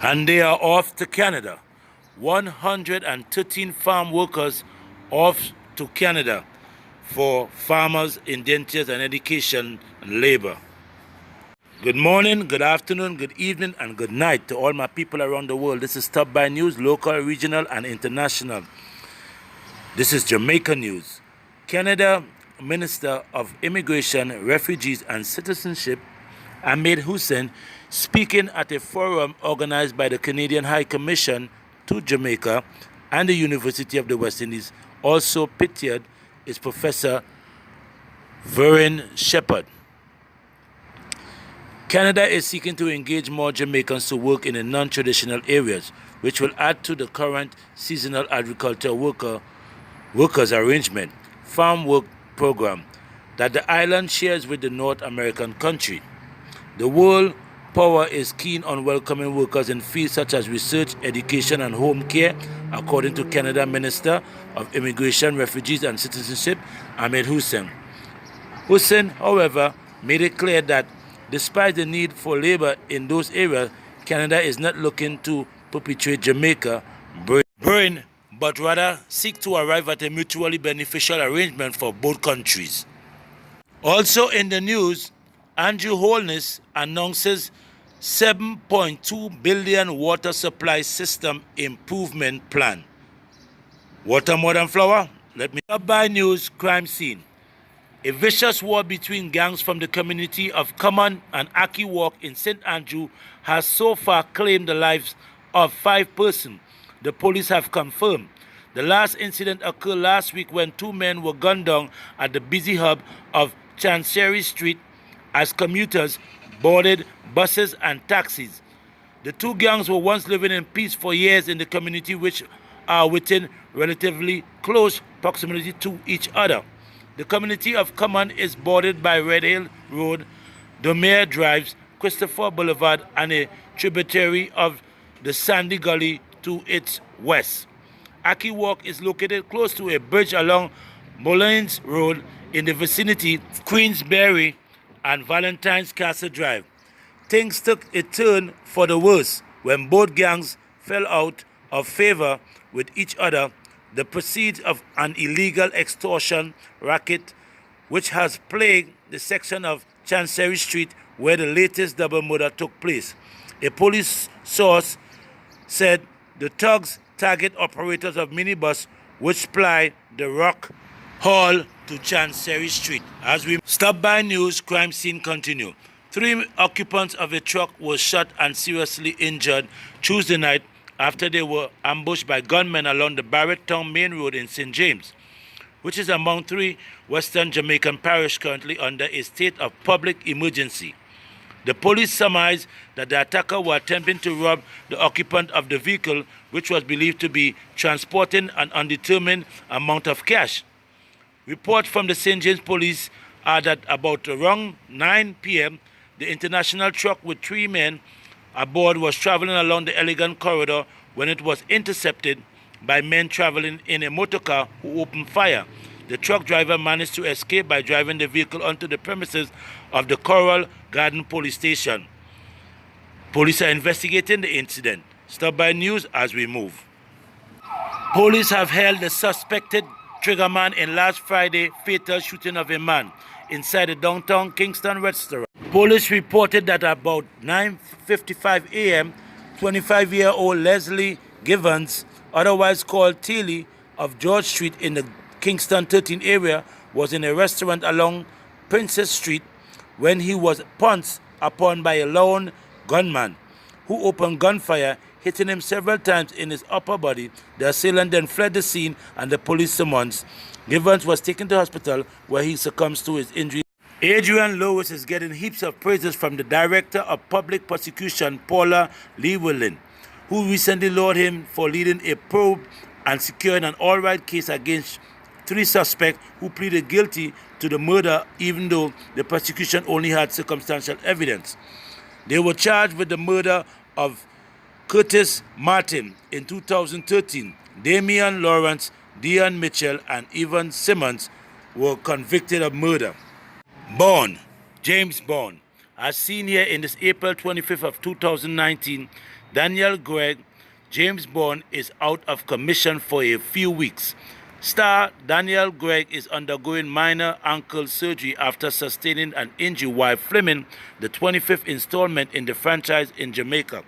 And they are off to Canada. 113 farm workers off to Canada for farmers, indentures and education and labor. Good morning, good afternoon, good evening and good night to all my people around the world. This is Top by News, local, regional and international. This is Jamaica news. Canada Minister of Immigration, Refugees and Citizenship, Ahmed Hussein, speaking at a forum organized by the Canadian High Commission to Jamaica and the University of the West Indies, also pictured is Professor Vernon Shepherd. Canada is seeking to engage more Jamaicans to work in the non-traditional areas, which will add to the current seasonal agriculture workers arrangement farm work program that the island shares with the North American country. The World Power is keen on welcoming workers in fields such as research, education and home care, according to Canada Minister of Immigration, Refugees and Citizenship, Ahmed Hussein. Hussein, however, made it clear that despite the need for labor in those areas, Canada is not looking to perpetuate Jamaica burn, but rather seek to arrive at a mutually beneficial arrangement for both countries. Also in the news, Andrew Holness announces $7.2 billion water supply system improvement plan. Water more than flour? Let me up by news crime scene. A vicious war between gangs from the community of Common and Akee Walk in St. Andrew has so far claimed the lives of 5 persons. The police have confirmed. The last incident occurred last week when 2 men were gunned down at the busy hub of Chancery Street as commuters boarded buses and taxis. The 2 gangs were once living in peace for years in the community, which are within relatively close proximity to each other. The community of Common is bordered by Red Hill Road, Domere Drives, Christopher Boulevard, and a tributary of the Sandy Gully to its west. Akee Walk is located close to a bridge along Mullins Road in the vicinity of Queensberry and Valentine's Castle Drive. Things took a turn for the worse when both gangs fell out of favor with each other, the proceeds of an illegal extortion racket which has plagued the section of Chancery Street where the latest double murder took place. A police source said the thugs target operators of minibus which ply the Rock Hall to Chancery Street. As we stop by news, crime scene continue. 3 occupants of a truck were shot and seriously injured Tuesday night after they were ambushed by gunmen along the Barrett Town Main Road in St. James, which is among 3 Western Jamaican parishes currently under a state of public emergency. The police surmised that the attacker were attempting to rob the occupant of the vehicle, which was believed to be transporting an undetermined amount of cash. Reports from the St. James police are that about around 9 p.m., the international truck with 3 men aboard was traveling along the Elegant corridor when it was intercepted by men traveling in a motorcar who opened fire. The truck driver managed to escape by driving the vehicle onto the premises of the Coral Garden police station. Police are investigating the incident. Stop by news as we move. Police have held the suspected triggerman in last Friday's fatal shooting of a man inside a downtown Kingston restaurant. Police reported that about 9:55 a.m., 25-year-old Leslie Givens, otherwise called Tilly, of George Street in the Kingston 13 area, was in a restaurant along Princess Street when he was pounced upon by a lone gunman who opened gunfire, hitting him several times in his upper body. The assailant then fled the scene and the police summoned. Givens was taken to hospital where he succumbed to his injuries. ADRIAN Lewis is getting heaps of praises from the Director of Public Prosecution, Paula, Lewellyn, who recently lauded him for leading a probe and securing an all-right case against 3 suspects who pleaded guilty to the murder even though the prosecution only had circumstantial evidence. They were charged with the murder of Curtis Martin in 2013. Damian Lawrence, Dion Mitchell, and Evan Simmons were convicted of murder. James Bond, as seen here in this April 25th of 2019, Daniel Craig, James Bond is out of commission for a few weeks. Star Daniel Craig is undergoing minor ankle surgery after sustaining an injury while filming the 25th installment in the franchise in Jamaica.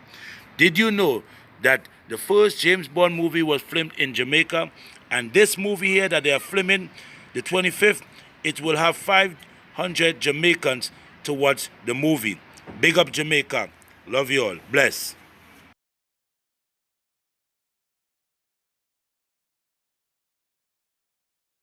Did you know that the first James Bond movie was filmed in Jamaica? And this movie here that they are filming, the 25th, it will have 500 Jamaicans to watch the movie. Big up Jamaica. Love you all. Bless.